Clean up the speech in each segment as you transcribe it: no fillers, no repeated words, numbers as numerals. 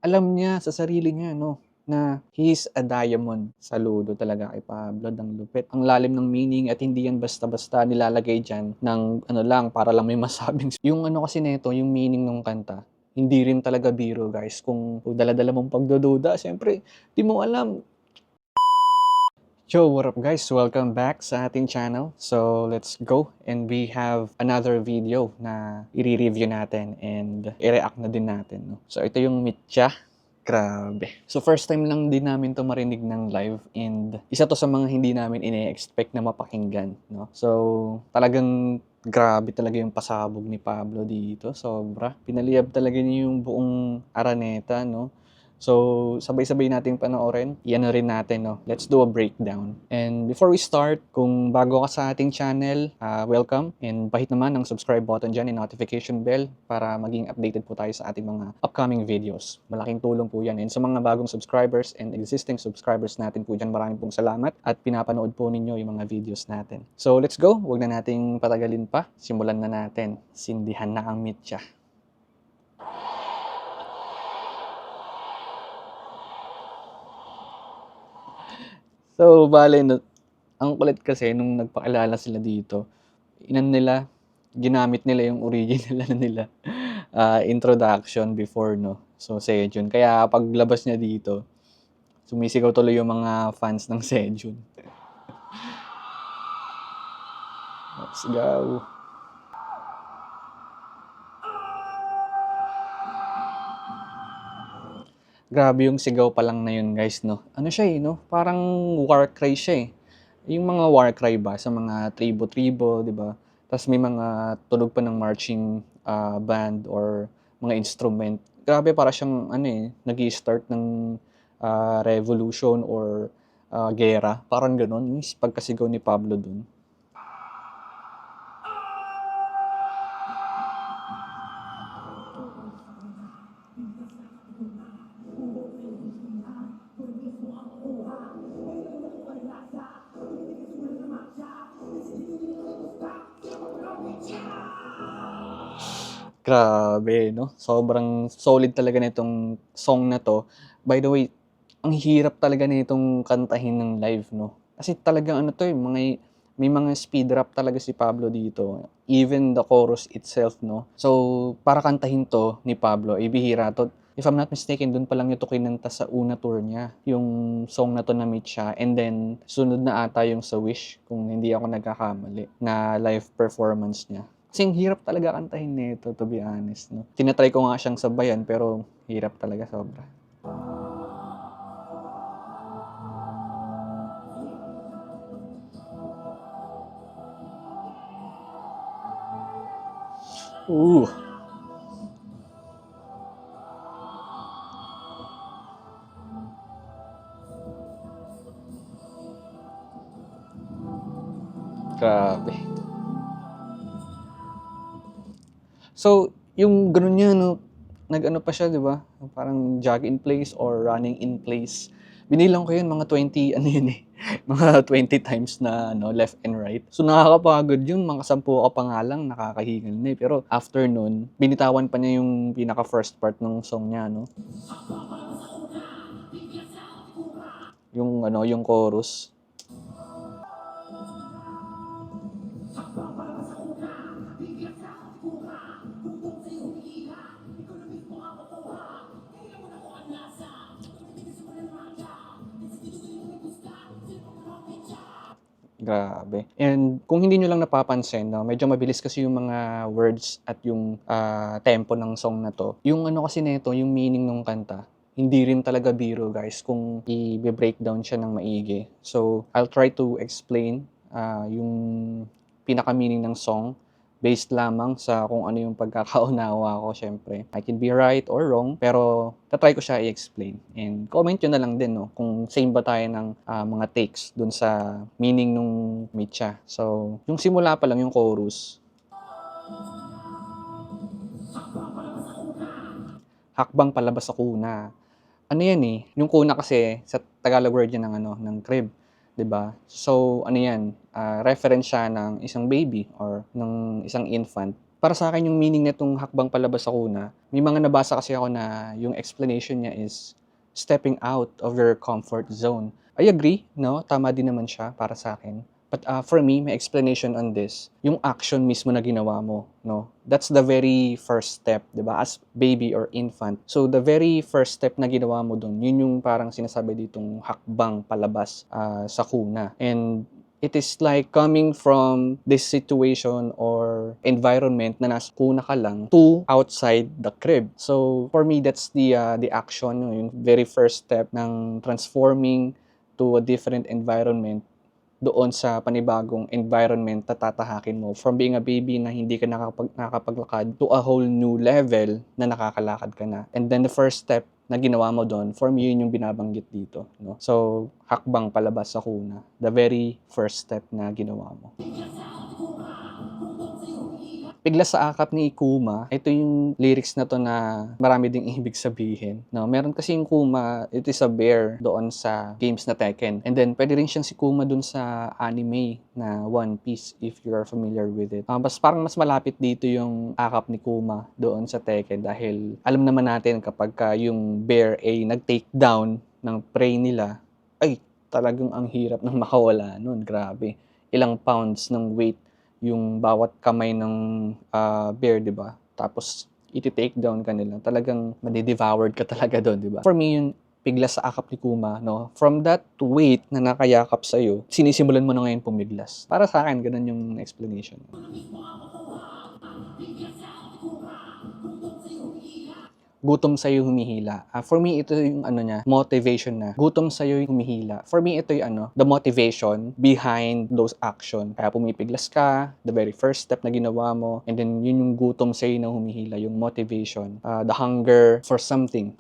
alam niya sa sarili niya 'no, na he is a diamond. Saludo talaga kay Pablo, ang lupit. Ang lalim ng meaning at hindi yan basta-basta nilalagay diyan ng ano lang para lang may masabing yung ano kasi nito, yung meaning nung kanta, hindi rin talaga biro guys. Kung dala-dala mong pagdududa siyempre 'di mo alam. Yo, what up guys? Welcome back sa ating channel. So, let's go and we have another video na i-review natin and i-react na din natin, no? So, ito yung Mitya. Grabe. So, first time lang din namin to marinig ng live and isa to sa mga hindi namin ine-expect na mapakinggan, no? So, talagang grabe talaga yung pasabog ni Pablo dito. Sobra. Pinaliyab talaga niya yung buong Araneta, no? So, sabay-sabay nating panoorin. Iyan na rin natin, no? Let's do a breakdown. And before we start, kung bago ka sa ating channel, welcome. And pahit naman ang subscribe button dyan and notification bell para maging updated po tayo sa ating mga upcoming videos. Malaking tulong po yan. And sa mga bagong subscribers and existing subscribers natin po dyan, maraming pong salamat at pinapanood po ninyo yung mga videos natin. So, let's go. Huwag na nating patagalin pa. Simulan na natin. Sindihan na ang Mitya. So, bale, no, ang kulit kasi nung nagpakilala sila dito, ginamit nila yung original ano nila, introduction before, no? So, Sejun. Kaya paglabas niya dito, sumisigaw tuloy yung mga fans ng Sejun. Let's go. Grabe yung sigaw pa lang na yun, guys, no? Ano siya eh, no? Parang war cry siya eh. Yung mga war cry ba sa mga tribo-tribo, di ba? Tapos may mga tunog pa ng marching band or mga instrument. Grabe para siyang ano eh, nag-i-start ng revolution or gera. Parang ganun, yung pagkasigaw ni Pablo dun. Grabe 'no, sobrang solid talaga nitong song na 'to. By the way, ang hirap talaga nitong kantahin ng live 'no, kasi talagang ano 'to, may mga speed rap talaga si Pablo dito, even the chorus itself 'no. So, para kantahin 'to ni Pablo, eh, bihira 'to. If I'm not mistaken, dun pa lang niya 'to kinanta sa una tour niya, yung song na 'to na Meet Siya, and then sunod na ata yung sa Wish, kung hindi ako nagkakamali, na live performance niya. Kasi ang hirap talaga kantahin nito, to be honest 'no. Tina-try ko nga siyang sabayan pero hirap talaga sobra. Ooh, grabe. So, yung gano'n niya 'no, nag-ano pa siya 'di ba, parang jog in place or running in place. Binilang ko yun mga 20 ano yun, eh, mga 20 times na ano, left and right. So, nakakapagod yun, mga 10 ka pa nga lang nakakahingal na, eh. Pero after nun, binitawan pa niya yung pinaka first part nung song niya 'no, yung ano, yung chorus. Grabe. And kung hindi niyo lang napapansin 'no, medyo mabilis kasi yung mga words at yung, tempo ng song na 'to. Yung ano kasi nito, yung meaning nung kanta, hindi rin talaga biro guys kung i-be-breakdown siya ng maigi. So, I'll try to explain, yung pinaka-meaning ng song based lamang sa kung ano yung pagkakaunawa ko siyempre. I can be right or wrong, pero ta-try ko siya i-explain. And comment nyo na lang din 'no, kung same ba tayo ng, mga takes dun sa meaning nung Mitya. So, yung simula pa lang yung chorus, "Hakbang palabas sa kuna." Ano yan, eh, yung kuna kasi sa Tagalog word yan ng ano, ng crib, 'di ba? So, ano yan, reference siya ng isang baby or ng isang infant para sa akin yung meaning nitong hakbang palabas sa kuna, may mga nabasa kasi ako na yung explanation niya is stepping out of your comfort zone. I agree, no? Tama din naman siya para sa akin. But for me, my explanation on this, yung action mismo na ginawa mo, no? That's the very first step, di ba? As baby or infant. So, the very first step na ginawa mo dun, yun yung parang sinasabi ditong hakbang palabas sa kuna. And it is like coming from this situation or environment na nasa kuna ka lang to outside the crib. So, for me, that's the action, yung very first step ng transforming to a different environment doon sa panibagong environment na tatahakin mo. From being a baby na hindi ka nakapaglakad to a whole new level na nakakalakad ka na. And then the first step na ginawa mo doon, for me, yun yung binabanggit dito. No? So, hakbang palabas sa kuna. The very first step na ginawa mo. Bigla sa akap ni Kuma, ito yung lyrics na to na marami ding ibig sabihin. No, meron kasi yung Kuma, it is a bear doon sa games na Tekken. And then, pwede rin siyang si Kuma dun sa anime na One Piece, if you are familiar with it. Parang mas malapit dito yung akap ni Kuma doon sa Tekken dahil alam naman natin kapag yung bear ay nag-take down ng prey nila, ay talagang ang hirap ng makawala nun. Grabe. Ilang pounds ng weight yung bawat kamay ng bear, di ba? Tapos, iti-take down ka nila. Talagang madi-devoured ka talaga doon, di ba? For me, yung piglas sa akap ni Kuma, no? From that weight na nakayakap sa'yo, sinisimulan mo na ngayon pumiglas. Para sa akin, ganun yung explanation. Gutom sa'yo humihila. For me, ito yung motivation na. Gutom sa'yo yung humihila. For me, ito yung the motivation behind those action. Kaya pumipiglas ka, the very first step na ginawa mo, and then yun yung gutom sa'yo na humihila, yung motivation, the hunger for something.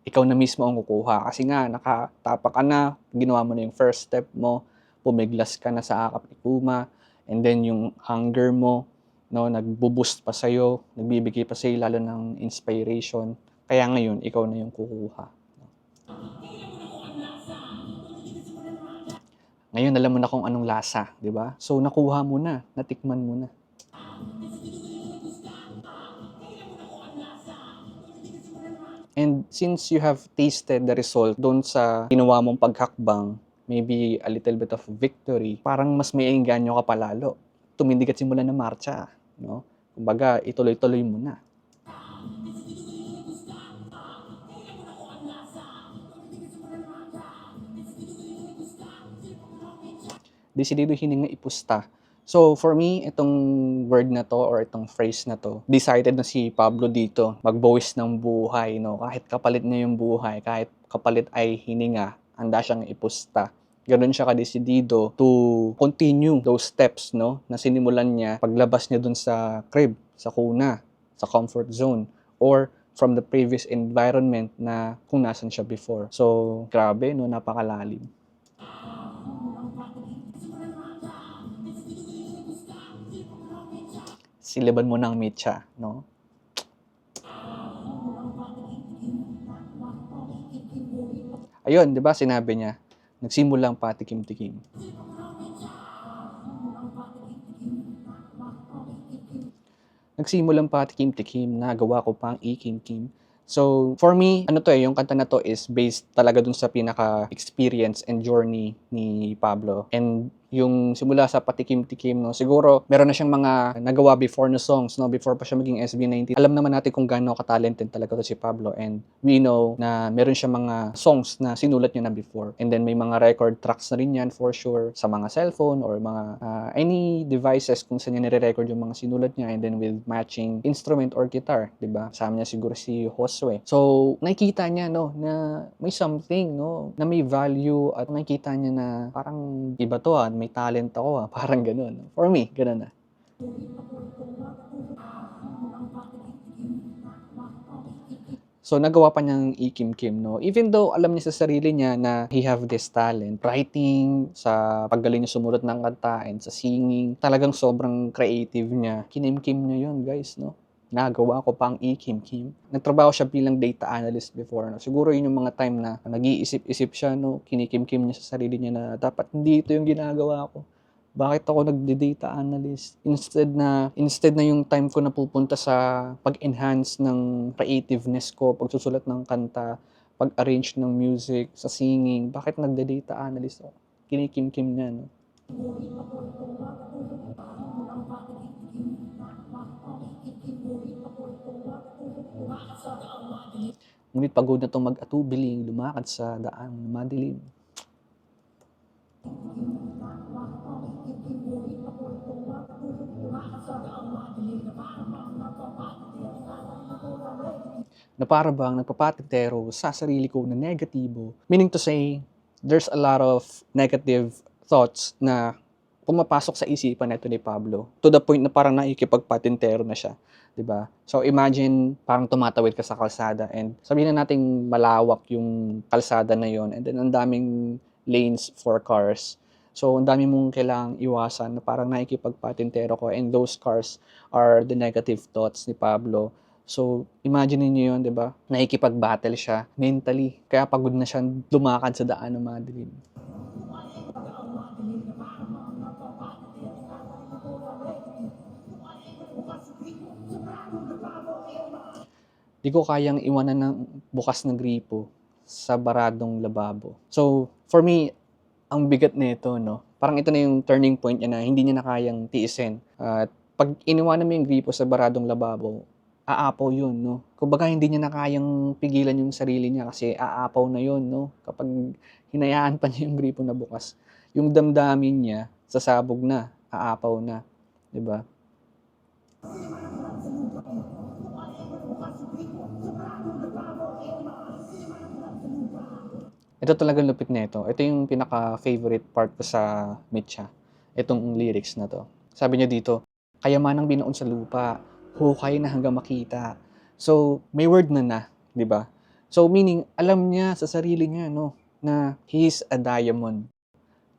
Ikaw na mismo ang kukuha. Kasi nga, nakatapak ka na, ginawa mo na yung first step mo, pumiglas ka na sa akap ni Kuma, and then yung hunger mo, no, nagbo-boost pa sa'yo, nagbibigay pa sa'yo lalo ng inspiration. Kaya ngayon, ikaw na yung kukuha. Ngayon, alam mo na kung anong lasa, di ba? So, nakuha mo na, natikman mo na. And since you have tasted the result doon sa ginawa mong paghakbang, maybe a little bit of victory, parang mas may engganyo ka palalo. Tumindig at simulan na marcha, no? Kumbaga, ituloy-tuloy mo na. Desidido hininga ipusta. So, for me, itong word na to or itong phrase na to, decided na si Pablo dito magbuwis ng buhay, no? Kahit kapalit niya yung buhay, kahit kapalit ay hininga, handa siyang ipusta. Ganun siya kadesidido to continue those steps, no? Na sinimulan niya paglabas niya dun sa crib, sa kuna, sa comfort zone, or from the previous environment na kung nasan siya before. So, grabe, no? Napakalalim. Siliban mo ng mitya, no? Ayun, 'di ba sinabi niya, nagsimulang patikim-tikim. Nagsimulang patikim-tikim, nagawa ko pang ikim-kim. So, for me, yung kanta na to is based talaga dun sa pinaka-experience and journey ni Pablo. And yung simula sa patikim-tikim, no, siguro meron na siyang mga nagawa before na songs, no, before pa siya maging SB19. Alam naman natin kung gaano ka-talented talaga to si Pablo, and we know na meron siyang mga songs na sinulat niya na before. And then may mga record tracks na rin yan for sure sa mga cellphone or mga any devices kung saan niya nire-record yung mga sinulat niya, and then with matching instrument or guitar, 'di ba? Kasama niya siguro si Josue. So, nakikita niya, no, na may something, no, na may value, at nakikita niya na parang iba to, may talent ako, parang ganun. For me, ganun na. So, nagawa pa niyang ikim-kim, no? Even though alam niya sa sarili niya na he have this talent, writing, sa paggaling niya sumulat ng kanta, and sa singing, talagang sobrang creative niya. Kinimkim niya yun, guys, no? Nagawa ko pang ikim-kim. Nagtrabaho siya bilang data analyst before, no? Siguro yun yung mga time na nag-iisip-isip siya, no? Kinikim-kim niya sa sarili niya na dapat hindi ito yung ginagawa ko. Bakit ako nagde-data analyst? Instead na yung time ko napupunta sa pag-enhance ng creativeness ko, pagsusulat ng kanta, pag-arrange ng music, sa singing, bakit nagde-data analyst ako? Kinikimkim niya, no? Ngunit pagod na 'tong mag-atubiling, lumakad sa daang madilim. Na para bang nagpapatintero sa sarili ko na negatibo. Meaning to say, there's a lot of negative thoughts na pumapasok sa isipan nito ni Pablo to the point na parang nakikipagpatintero na siya, 'di ba? So imagine parang tumatawid ka sa kalsada and sabihin na nating malawak yung kalsada na yon and then ang daming lanes for cars. So ang dami mong kailangang iwasan na parang nakikipagpatintero ko and those cars are the negative thoughts ni Pablo. So, imagine niyo 'yun, 'di ba? Nakikipag-battle siya mentally, kaya pagod na siyang lumakad sa daan ng madilim. 'Di ko kayang iwanan ng bukas na gripo sa baradong lababo. So, for me, ang bigat nito 'no, parang ito na yung turning point niya na hindi niya na kayang tiisin at 'pag iniwanan mo yung gripo sa baradong lababo, aapaw yun 'no. Kumbaga hindi niya na kayang pigilan yung sarili niya kasi aapaw na yun 'no, kapag hinayaan pa niya yung gripo na bukas. Yung damdamin niya sasabog na, aapaw na, 'di ba? Ito talagang lupit nito. Ito yung pinaka-favorite part ko sa Mitya, itong lyrics na 'to. Sabi niya dito, "Kayamanang binaon sa lupa, hukay na hanggang makita." So, may word na, 'di ba? So, meaning alam niya sa sarili niya 'no, na he is a diamond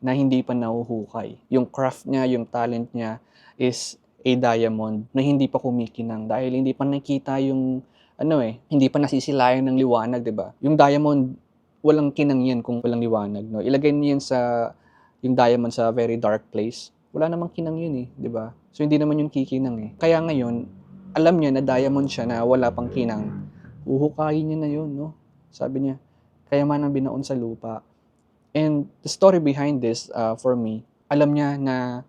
na hindi pa nahuhukay. Yung craft niya, yung talent niya is a diamond na hindi pa kumikinang dahil hindi pa nakita yung ano, hindi pa nasisilayan ng liwanag, 'di ba? Yung diamond, walang kinang 'yan kung walang liwanag, 'no? Ilagay niyo 'yan sa yung diamond sa very dark place, wala namang kinang 'yun, 'di ba? So, hindi naman 'yun kikinang, Kaya ngayon, alam niya na diamond siya na wala pang kinang, huhukayin niya na 'yun, 'no? Sabi niya, "Kayamanan binaon sa lupa." And the story behind this, for me, alam niya na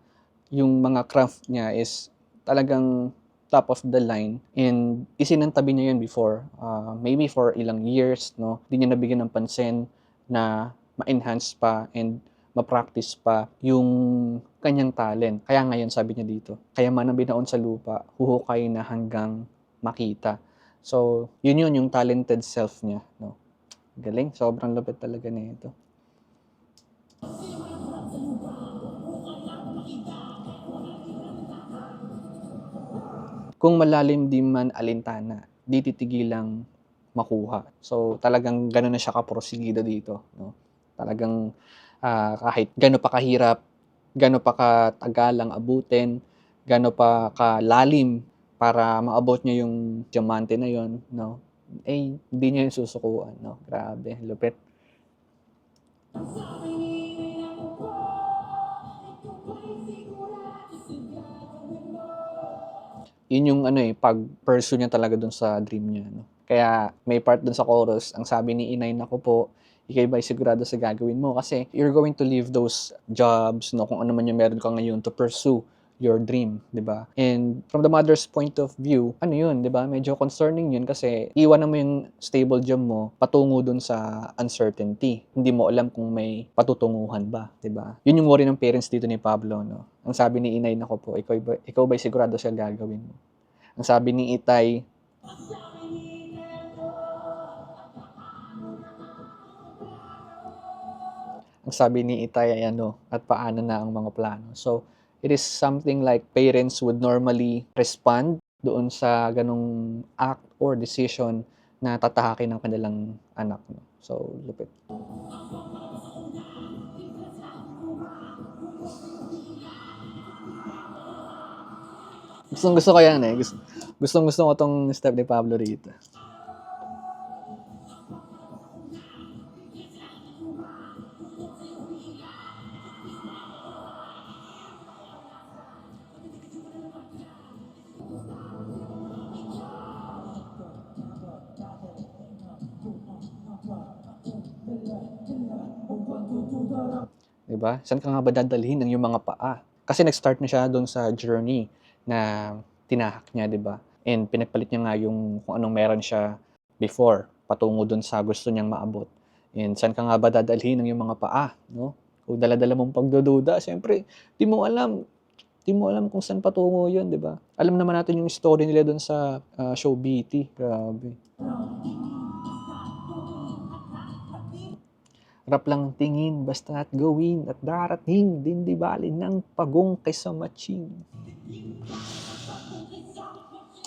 yung mga craft niya is talagang top of the line and isinantabi niya yun before, maybe for ilang years, 'no? Di niya nabigyan ng pansin na ma-enhance pa and ma-practice pa yung kanyang talent. Kaya ngayon sabi niya dito, "Kayamanan binaon sa lupa, huhukayin na hanggang makita." So, yun yung talented self niya, 'no? Galing, sobrang lupit talaga nito. Kung malalim di man alintana, di titigilang makuha. So, talagang gano'n na siya kaporsigido dito 'no. Talagang, kahit gaano pa kahirap, gaano pa katagal ang abutin, gaano pa kalalim para maabot niya yung diamante na yun 'no, eh, hindi niya yun susukuan 'no. Grabe, lupit. Yun yung ano, 'pag pursue niya talaga dun sa dream niya 'no. Kaya may part dun sa chorus, ang sabi ni Inay, "Naku po, ika'y ba'y sigurado sa gagawin mo?" Kasi you're going to leave those jobs 'no, kung ano man yung meron ka ngayon to pursue your dream, 'di ba? And from the mother's point of view, ano yun, 'di ba, medyo concerning yun kasi iiwanan mo yung stable job mo patungo dun sa uncertainty. Hindi mo alam kung may patutunguhan ba, 'di ba? Yun yung worry ng parents dito ni Pablo 'no. Ang sabi ni Inay, "Naku po, ikaw ba'y sigurado sa gagawin mo?" Ang sabi ni Itay, ang sabi ni Itay ay ano, "At paano na ang mga plano?" So, it is something like parents would normally respond doon sa gano'ng act or decision na tatahakin ng kanilang anak 'no. So, lupit. Gustong-gusto ko 'yan, gustong-gusto ko 'tong step ni Pablo rito. 'di ba? Saan ka nga ba dadalhin ng iyong mga paa? Kasi nag-start na siya do'n sa journey na tinahak niya, 'di ba? And pinagpalit niya nga yung kung anong meron siya before, patungo do'n sa gusto niyang maabot. And saan ka nga ba dadalhin ng iyong mga paa, 'no? Kung dala-dala mong pagdududa, siyempre 'di mo alam 'di mo alam kung saan patungo 'yun, 'di ba? Alam naman natin yung story nila do'n sa, show BT, grabe. Harap lang tingin basta't gawin at darating din 'di bale ng pagong kaysa matching.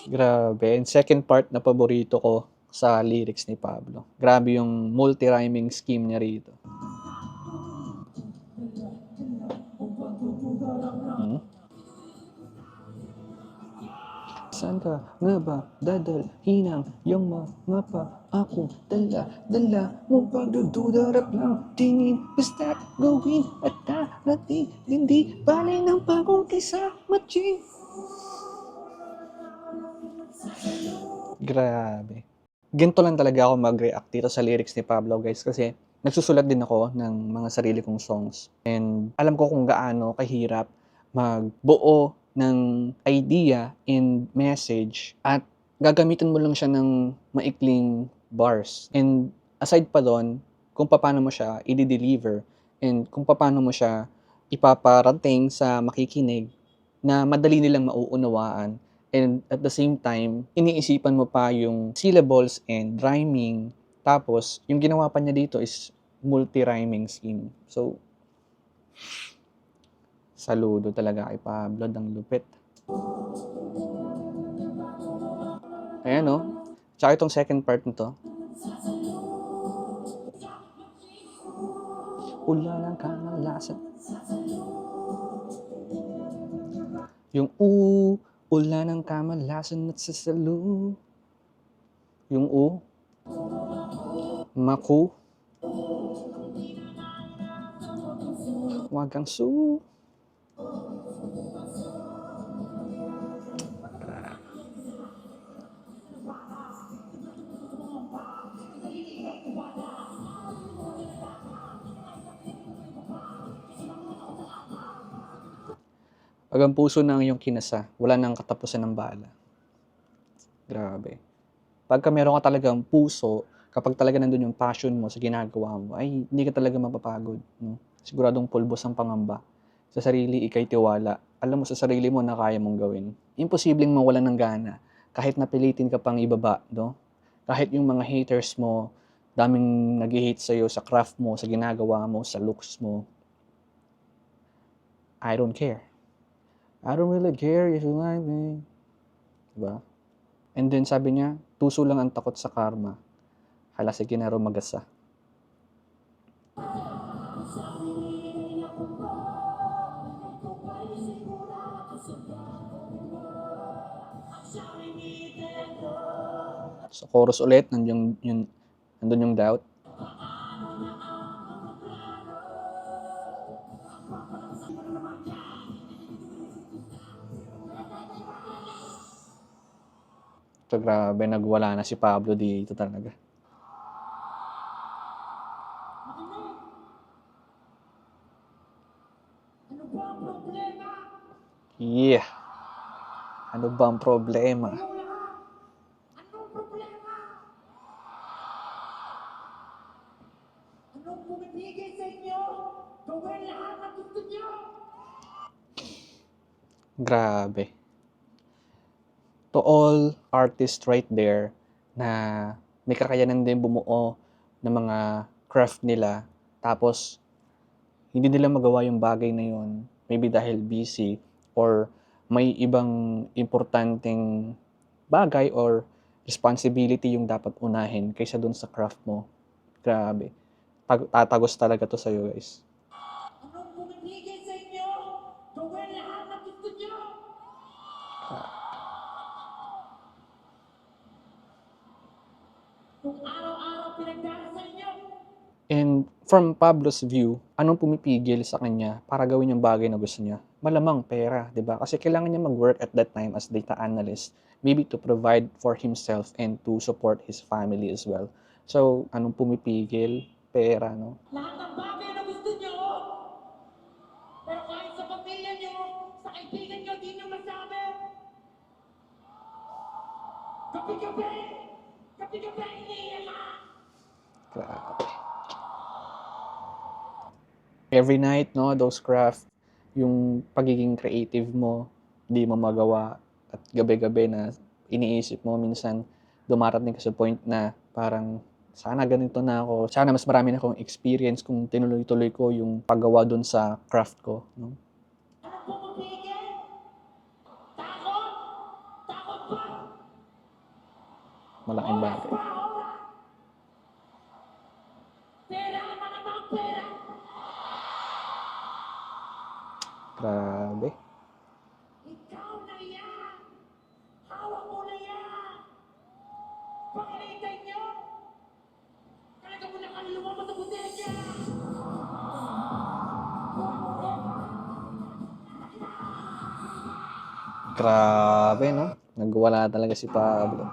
Grabe, and second part na paborito ko sa lyrics ni Pablo. Grabe yung multi-rhyming scheme niya rito. Hmm? Saan ka nga ba dadalhin ang iyong mga paakong dala-dala mo pagdududarap lang tingin basta't gawin at darating din di bale ng pagong kaysa matching. Grabe. Ganito lang talaga ako mag-react dito sa lyrics ni Pablo, guys, kasi nagsusulat din ako ng mga sarili kong songs and alam ko kung gaano kahirap magbuo ng idea and message at gagamitin mo lang siya ng maikling bars. And aside pa dun, kung paano mo siya i-deliver and kung paano mo siya ipaparating sa makikinig na madali nilang mauunawaan. And at the same time, iniisipan mo pa yung syllables and rhyming. Tapos, yung ginawa pa niya dito is multi-rhyming scheme. So, saludo talaga kay Pablo, ang lupit. Ayan, no? Tsaka itong second part nito. Ula ng kamalasan. Yung ula ng kamalasan at sasalu. Yung maku, wagang su. Pag ang puso na ang iyong kinasa, wala nang katapusan ng bala. Grabe. Pagka meron ka talagang puso, kapag talaga nandun yung passion mo sa ginagawa mo, ay hindi ka talaga mapapagod, no? Siguradong pulbos ang pangamba. Sa sarili, ika'y tiwala. Alam mo sa sarili mo na kaya mong gawin. Imposibleng mawalan ng gana kahit napilitin ka pang ibaba, no? Kahit yung mga haters mo, daming nag-hate sa'yo sa craft mo, sa ginagawa mo, sa looks mo. I don't care. I don't really care if you like me. Diba? And then sabi niya, tuso lang ang takot sa karma. Hala, sige na raw magasa. Sa chorus ulit, nandun yung doubt. So grabe, nagwala na si Pablo dito talaga. Yeah. Ano ba ang problema? Anong problema? Anong pumipigil sa inyo? Gawin lahat ang gusto niyo! Grabe. To all artists right there na may kakayanan din bumuo ng mga craft nila, tapos hindi nila magawa yung bagay na yun, maybe dahil busy or may ibang importanteng bagay or responsibility yung dapat unahin kaysa dun sa craft mo. Grabe. Tatagos talaga to sa'yo, guys. Anong pumipigil sa inyo? Gawin lahat ang gusto niyo! Kung araw-araw pinagdarasal niyo, And from Pablo's view, anong pumipigil sa kanya para gawin yung bagay na gusto niya? Malamang pera, 'di ba? Kasi kailangan niya mag-work at that time as data analyst, maybe to provide for himself and to support his family as well. So, anong pumipigil? Pera, no? lahat ng bagay na gusto niyo, Gabi-gabi! Gabi-gabi iniiyak! Grabe. Every night, no, those craft, yung pagiging creative mo, di mo magawa. At gabi-gabi na iniisip mo, minsan dumarating ka sa point na parang sana ganito na ako. Sana mas marami na akong experience kung tinuloy-tuloy ko yung paggawa dun sa craft ko. No? Anong pumapigil? Takot? Takot ba? Malaking Oras bagay. ba? Oras? Pera naman ang mga pera! Grabe. Ikaw na yan! Hawak mo na yan! Panginitay niyo! Talaga mo na kaluluwa mo sa bodega! Grabe, no? Nagwala talaga si Pablo.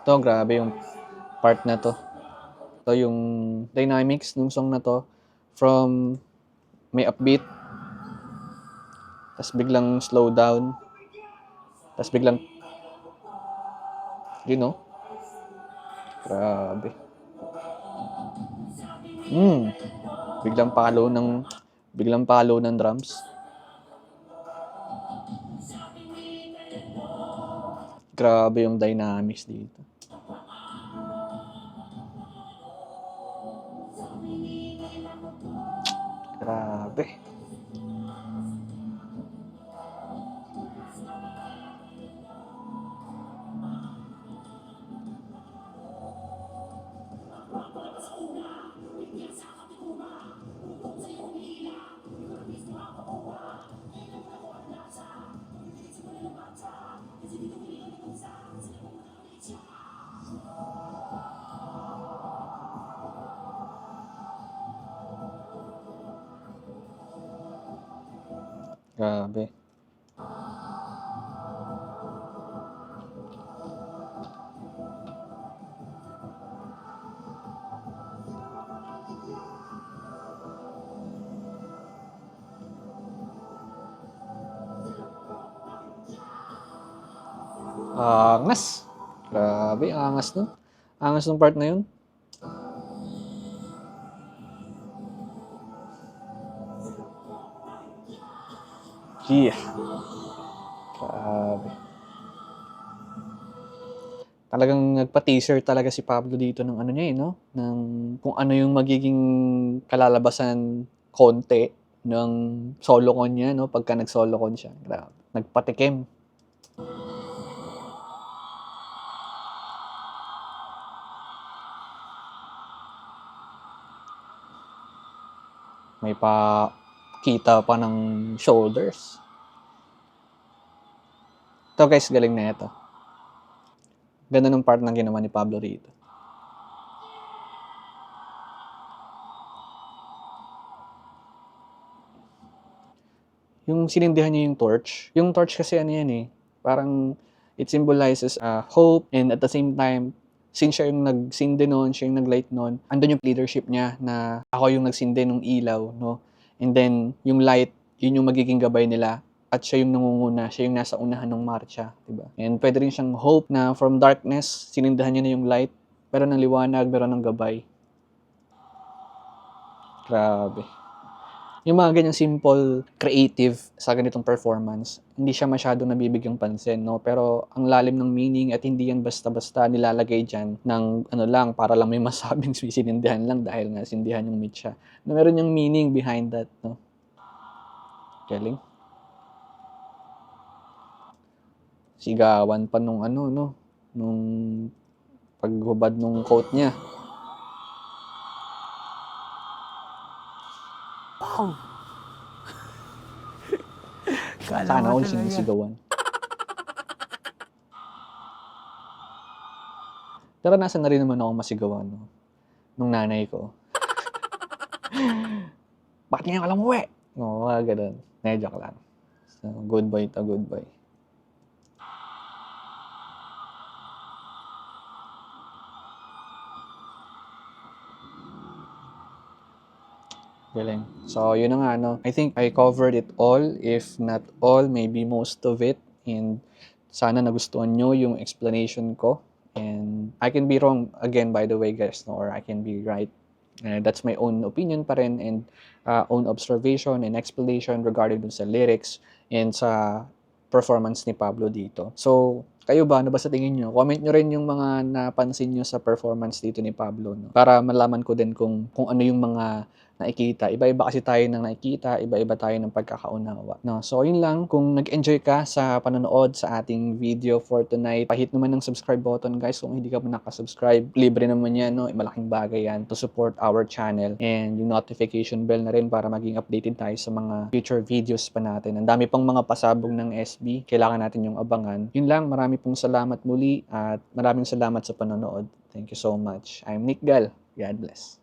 To, grabe yung part na to. To yung dynamics ng song na to from may upbeat, tas biglang slow down, tas biglang, you know, grabe. Biglang palo ng drums. Grabe yung dynamics dito. Grabe. Grabe. Angas. Grabe, angas nun. Angas nung part na yun. Yeah. Grabe. Talagang nagpa-teaser talaga si Pablo dito ng ano niya no? Ng kung ano yung magiging kalalabasan konti ng solo con niya, no? Pagka nag-solo con siya. Grabe. Nagpatikim. May pa kita pa ng shoulders. Ito guys, galing na ito. Ganda ng part ng ginawa ni Pablo rito. Yung sinindihan niya yung torch. Yung torch kasi ano yan eh. Parang it symbolizes hope and at the same time, since siya yung nagsindi noon, siya yung naglight noon, andun yung leadership niya na ako yung nagsindi ng ilaw, no? And then, yung light, yun yung magiging gabay nila at siya yung nangunguna, siya yung nasa unahan ng marcha, diba? And pwede rin siyang hope na from darkness, sinindahan niya na yung light, pero ng liwanag, meron ng gabay. Grabe. Yung mga ganyang simple, creative sa ganitong performance, hindi siya masyadong nabibigyang pansin, no? Pero ang lalim ng meaning at hindi yan basta-basta nilalagay dyan ng ano lang, para lang may masabing sinindihan lang dahil nga sindihan yung meat siya. Na meron yung meaning behind that, no? Galing. Sigawan pa nung ano, no? Nung paghubad nung coat niya. Sana all sinisigawan. Pero nasa na rin naman ako masigawan, no? Nung nanay ko. Bakit ngayon ka lang uwi? Oo, mga ganun. Joke lang. So, good boy to, good boy. Galing. So, yun na nga, no? I think I covered it all, if not all, maybe most of it. And sana nagustuhan nyo yung explanation ko. And I can be wrong again, by the way, guys, no? Or I can be right. That's my own opinion pa rin, and own observation and explanation regarding dun sa lyrics and sa performance ni Pablo dito. So, kayo ba? Ano ba sa tingin nyo? Comment nyo rin yung mga napansin nyo sa performance dito ni Pablo, no? Para malaman ko din kung ano yung mga nakikita. Iba-iba kasi tayo ng nakikita, iba-iba tayo ng pagkakaunawa, no? So, yun lang. Kung nag-enjoy ka sa panonood sa ating video for tonight, pahit naman ng subscribe button, guys. Kung hindi ka pa nakasubscribe, libre naman yan, no? Malaking bagay yan to support our channel. And yung notification bell na rin para maging updated tayo sa mga future videos pa natin. Ang dami pang mga pasabog ng SB. Kailangan natin yung abangan. Yun lang. Marami pong salamat muli at maraming salamat sa panonood. Thank you so much. I'm Nick Gal. God bless.